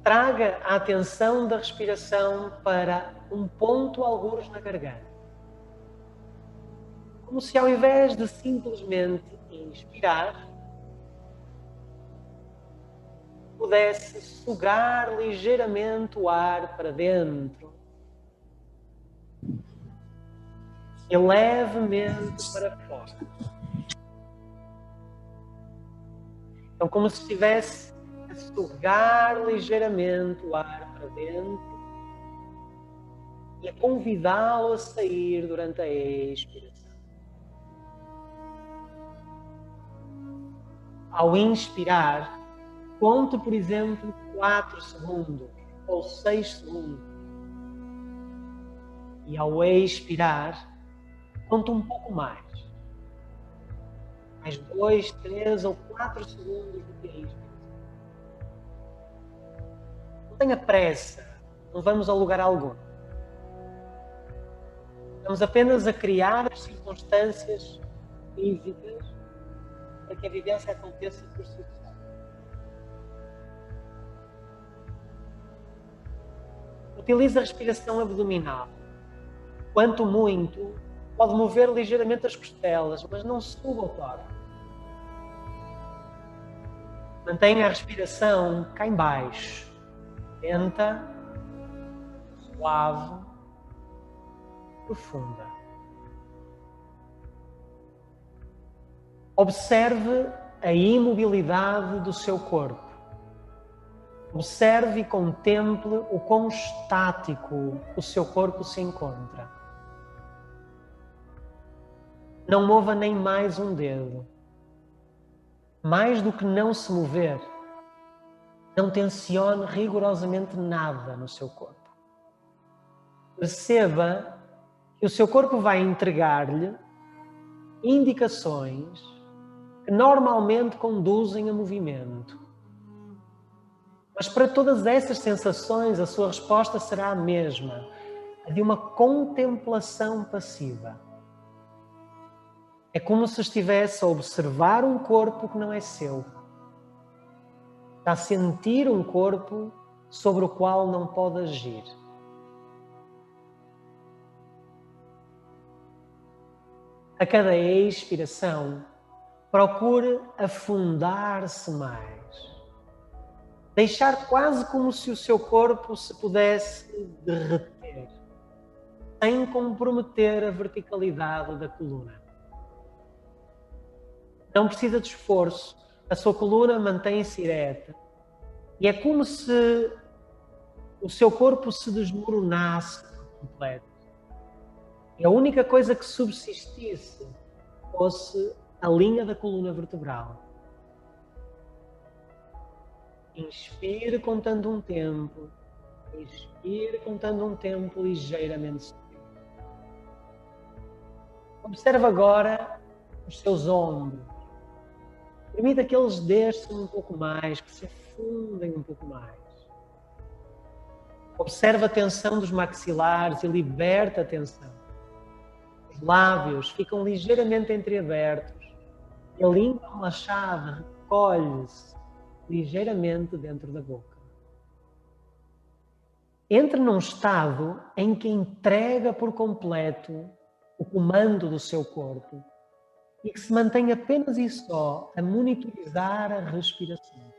traga a atenção da respiração para um ponto algures na garganta. Como se ao invés de simplesmente inspirar, pudesse sugar ligeiramente o ar para dentro e levemente para fora. Então, como se estivesse a sugar ligeiramente o ar para dentro e a convidá-lo a sair durante a expiração. Ao inspirar, conte, por exemplo, 4 segundos ou 6 segundos. E ao expirar, conte um pouco mais. Mais 2, 3 ou 4 segundos do que a inspiração. Não tenha pressa, não vamos a lugar algum. Estamos apenas a criar as circunstâncias físicas para que a vivência aconteça por si só. Utilize a respiração abdominal. Quanto muito, pode mover ligeiramente as costelas, mas não suba o tórax. Mantenha a respiração cá em baixo. Lenta, suave, profunda. Observe a imobilidade do seu corpo. Observe e contemple o quão estático o seu corpo se encontra. Não mova nem mais um dedo. Mais do que não se mover, não tensione rigorosamente nada no seu corpo. Perceba que o seu corpo vai entregar-lhe indicações que normalmente conduzem a movimento. Mas para todas essas sensações, a sua resposta será a mesma, a de uma contemplação passiva. É como se estivesse a observar um corpo que não é seu. Está a sentir um corpo sobre o qual não pode agir. A cada expiração, procure afundar-se mais. Deixar quase como se o seu corpo se pudesse derreter, sem comprometer a verticalidade da coluna. Não precisa de esforço, a sua coluna mantém-se ereta. E é como se o seu corpo se desmoronasse por completo. E a única coisa que subsistisse fosse a linha da coluna vertebral. Inspire contando um tempo. Expire contando um tempo ligeiramente sutil. Observe agora os seus ombros. Permita que eles desçam um pouco mais, que se afundem um pouco mais. Observe a tensão dos maxilares e liberta a tensão. Os lábios ficam ligeiramente entreabertos e a língua relaxada recolhe-se ligeiramente dentro da boca. Entre num estado em que entrega por completo o comando do seu corpo e que se mantém apenas e só a monitorizar a respiração.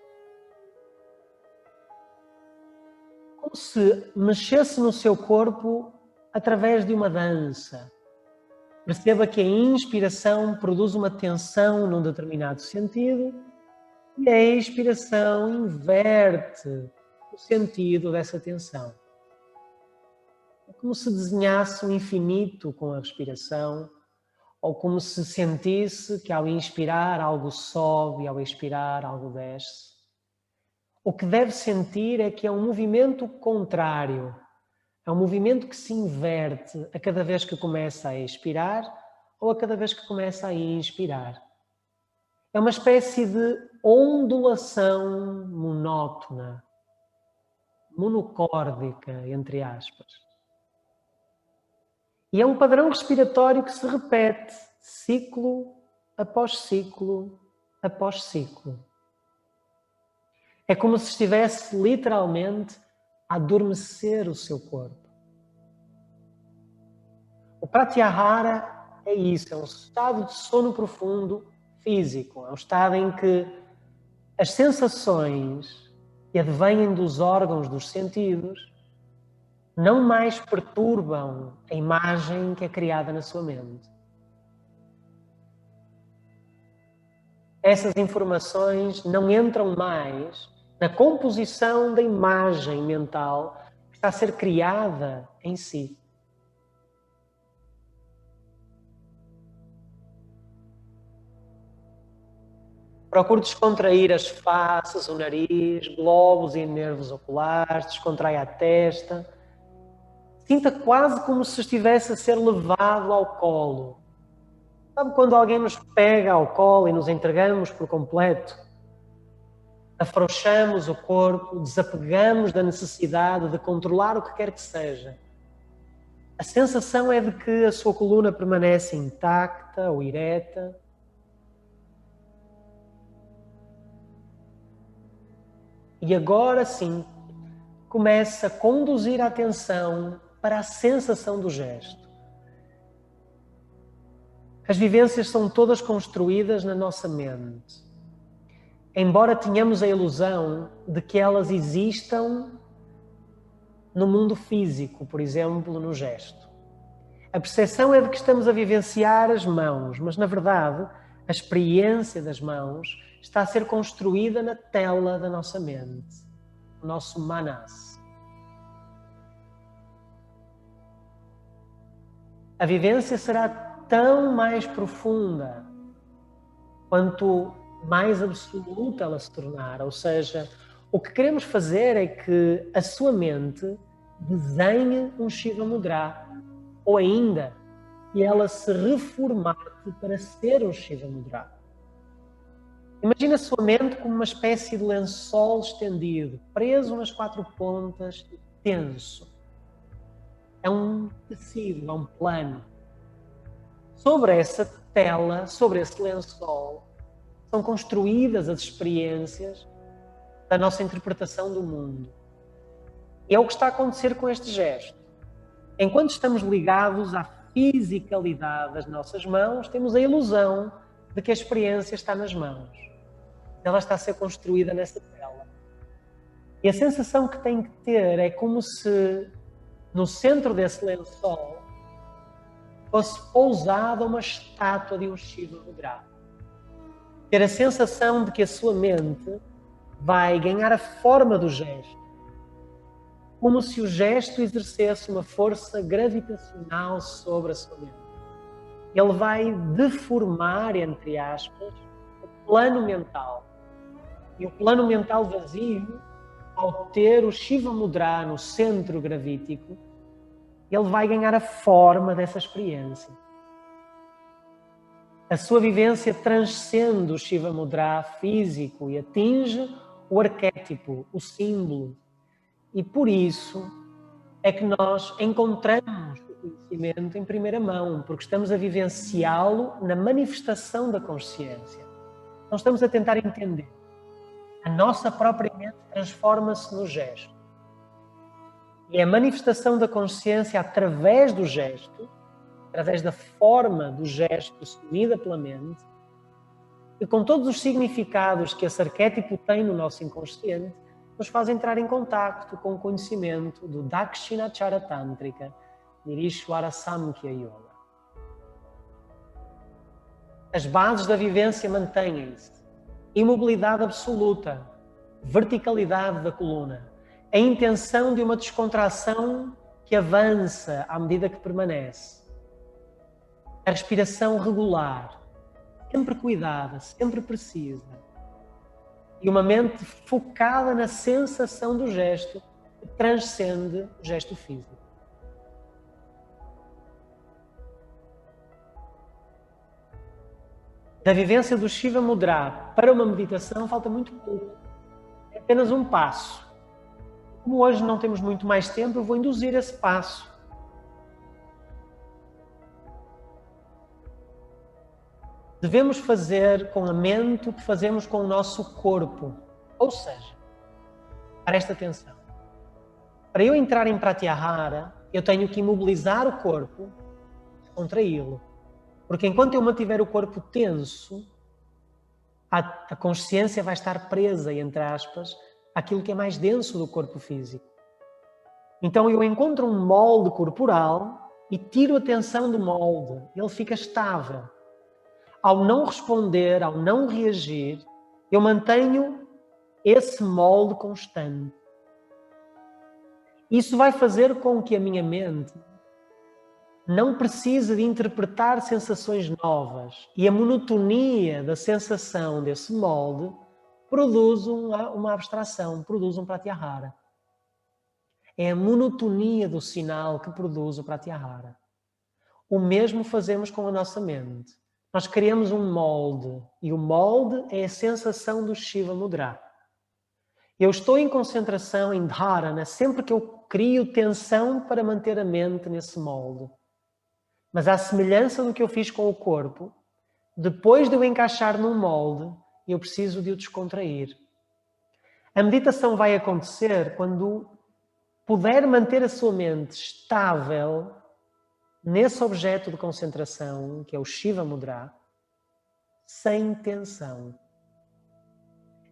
Como se mexesse no seu corpo através de uma dança. Perceba que a inspiração produz uma tensão num determinado sentido e a expiração inverte o sentido dessa tensão. É como se desenhasse um infinito com a respiração, ou como se sentisse que ao inspirar algo sobe e ao expirar algo desce. O que deve sentir é que é um movimento contrário, é um movimento que se inverte a cada vez que começa a expirar ou a cada vez que começa a inspirar. É uma espécie de ondulação monótona, monocórdica, entre aspas. E é um padrão respiratório que se repete ciclo após ciclo após ciclo. É como se estivesse literalmente a adormecer o seu corpo. O Pratyahara é isso, é um estado de sono profundo físico, é um estado em que as sensações que advêm dos órgãos dos sentidos não mais perturbam a imagem que é criada na sua mente. Essas informações não entram mais na composição da imagem mental que está a ser criada em si. Procure descontrair as faces, o nariz, globos e nervos oculares, descontraia a testa. Sinta quase como se estivesse a ser levado ao colo. Sabe quando alguém nos pega ao colo e nos entregamos por completo? Afrouxamos o corpo, desapegamos da necessidade de controlar o que quer que seja. A sensação é de que a sua coluna permanece intacta ou ereta. E agora sim, começa a conduzir a atenção para a sensação do gesto. As vivências são todas construídas na nossa mente. Embora tenhamos a ilusão de que elas existam no mundo físico, por exemplo, no gesto. A percepção é de que estamos a vivenciar as mãos, mas na verdade a experiência das mãos está a ser construída na tela da nossa mente, o nosso manas. A vivência será tão mais profunda quanto mais absoluta ela se tornar. Ou seja, o que queremos fazer é que a sua mente desenhe um Shiva Mudra, ou ainda que ela se reformate para ser um Shiva Mudra. Imagina a sua mente como uma espécie de lençol estendido, preso nas quatro pontas e tenso. É um tecido, é um plano. Sobre essa tela, sobre esse lençol, são construídas as experiências da nossa interpretação do mundo. E é o que está a acontecer com este gesto. Enquanto estamos ligados à fisicalidade das nossas mãos, temos a ilusão de que a experiência está nas mãos. Ela está a ser construída nessa tela. E a sensação que tem que ter é como se no centro desse lençol fosse pousada uma estátua de um Shiva Mudra. Ter a sensação de que a sua mente vai ganhar a forma do gesto, como se o gesto exercesse uma força gravitacional sobre a sua mente. Ele vai deformar, entre aspas, o plano mental. E o plano mental vazio, ao ter o Shiva Mudra no centro gravítico, ele vai ganhar a forma dessa experiência. A sua vivência transcende o Shiva Mudra físico e atinge o arquétipo, o símbolo. E por isso é que nós encontramos o conhecimento em primeira mão, porque estamos a vivenciá-lo na manifestação da consciência. Não estamos a tentar entender. A nossa própria mente transforma-se no gesto. E é a manifestação da consciência através do gesto, através da forma do gesto assumida pela mente, e com todos os significados que esse arquétipo tem no nosso inconsciente, nos faz entrar em contacto com o conhecimento do Dakshinachara Tântrica, Nirishwara Samkhya Yoga. As bases da vivência mantêm-se. Imobilidade absoluta, verticalidade da coluna, a intenção de uma descontração que avança à medida que permanece, a respiração regular, sempre cuidada, sempre precisa, e uma mente focada na sensação do gesto que transcende o gesto físico. Da vivência do Shiva Mudra para uma meditação falta muito pouco. É apenas um passo. Como hoje não temos muito mais tempo, eu vou induzir esse passo. Devemos fazer com a mente o que fazemos com o nosso corpo. Ou seja, Presta atenção. Para eu entrar em Pratyahara, eu tenho que imobilizar o corpo, contraí-lo. Porque enquanto eu mantiver o corpo tenso, a consciência vai estar presa, entre aspas, àquilo que é mais denso do corpo físico. Então eu encontro um molde corporal e tiro a tensão do molde. Ele fica estável. Ao não responder, ao não reagir, eu mantenho esse molde constante. Isso vai fazer com que a minha mente não precise de interpretar sensações novas. E a monotonia da sensação desse molde produz uma abstração, produz um pratyahara. É a monotonia do sinal que produz o pratyahara. O mesmo fazemos com a nossa mente. Nós criamos um molde, e o molde é a sensação do Shiva Mudra. Eu estou em concentração, em dharana, sempre que eu crio tensão para manter a mente nesse molde. Mas à semelhança do que eu fiz com o corpo, depois de eu encaixar num molde, eu preciso de o descontrair. A meditação vai acontecer quando puder manter a sua mente estável nesse objeto de concentração, que é o Shiva Mudra, sem tensão.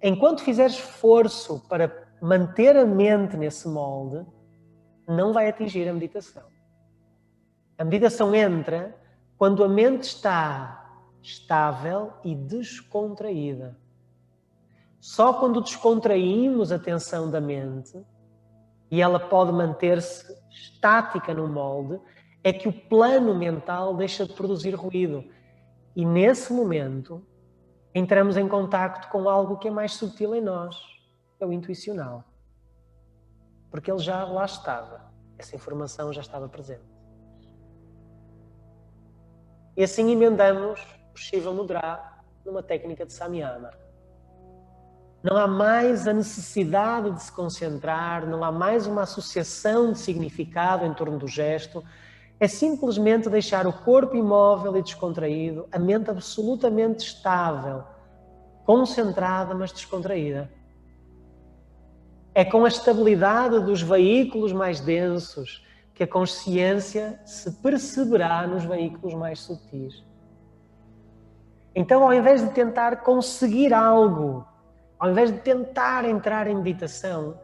Enquanto fizer esforço para manter a mente nesse molde, não vai atingir a meditação. A meditação entra quando a mente está estável e descontraída. Só quando descontraímos a tensão da mente e ela pode manter-se estática no molde, é que o plano mental deixa de produzir ruído. E nesse momento, entramos em contacto com algo que é mais sutil em nós, é o intuicional. Porque ele já lá estava, essa informação já estava presente. E assim emendamos o Shiva Mudra numa técnica de Samyama. Não há mais a necessidade de se concentrar, não há mais uma associação de significado em torno do gesto. É simplesmente deixar o corpo imóvel e descontraído, a mente absolutamente estável, concentrada, mas descontraída. É com a estabilidade dos veículos mais densos que a consciência se perceberá nos veículos mais sutis. Então, ao invés de tentar conseguir algo, ao invés de tentar entrar em meditação,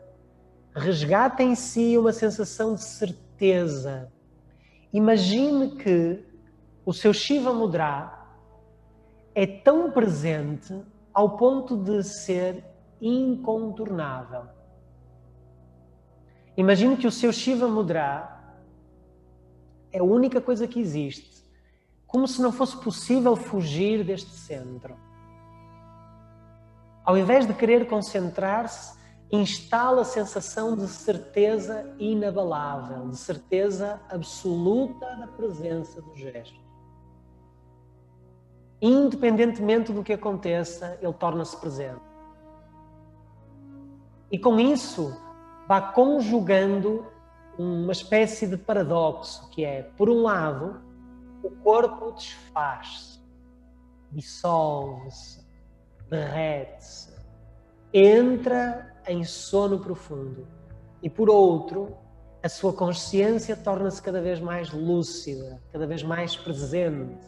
resgata em si uma sensação de certeza. Imagine que o seu Shiva Mudra é tão presente ao ponto de ser incontornável. Imagine que o seu Shiva Mudra é a única coisa que existe, como se não fosse possível fugir deste centro. Ao invés de querer concentrar-se, instala a sensação de certeza inabalável, de certeza absoluta da presença do gesto. Independentemente do que aconteça, ele torna-se presente. E com isso, vá conjugando uma espécie de paradoxo, que é, por um lado, o corpo desfaz-se, dissolve-se, derrete-se, entra em sono profundo. E por outro, a sua consciência torna-se cada vez mais lúcida, cada vez mais presente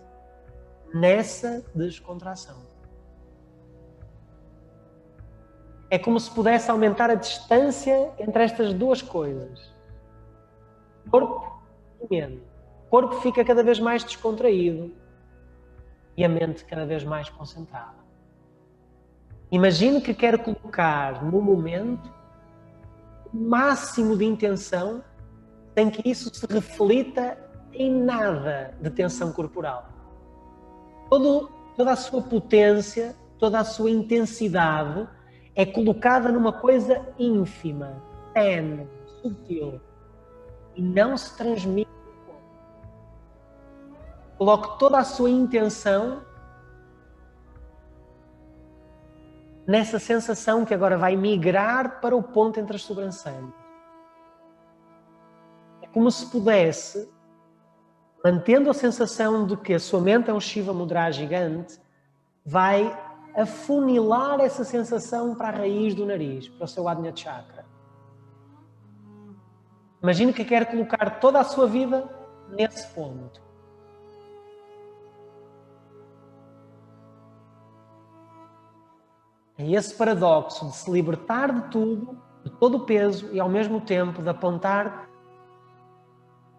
nessa descontração. É como se pudesse aumentar a distância entre estas duas coisas. Corpo e mente. O corpo fica cada vez mais descontraído e a mente cada vez mais concentrada. Imagine que quer colocar no momento o máximo de intenção sem que isso se reflita em nada de tensão corporal. Toda a sua potência, toda a sua intensidade é colocada numa coisa ínfima, tenue, sutil, e não se transmite no corpo. Coloque toda a sua intenção nessa sensação que agora vai migrar para o ponto entre as sobrancelhas. É como se pudesse, mantendo a sensação de que a sua mente é um Shiva Mudra gigante, vai afunilar essa sensação para a raiz do nariz, para o seu Ajna Chakra. Imagine que quer colocar toda a sua vida nesse ponto. É esse paradoxo de se libertar de tudo, de todo o peso e ao mesmo tempo de apontar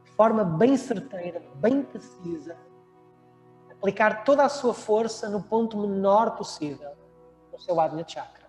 de forma bem certeira, bem precisa, aplicar toda a sua força no ponto menor possível, no seu Ajna Chakra.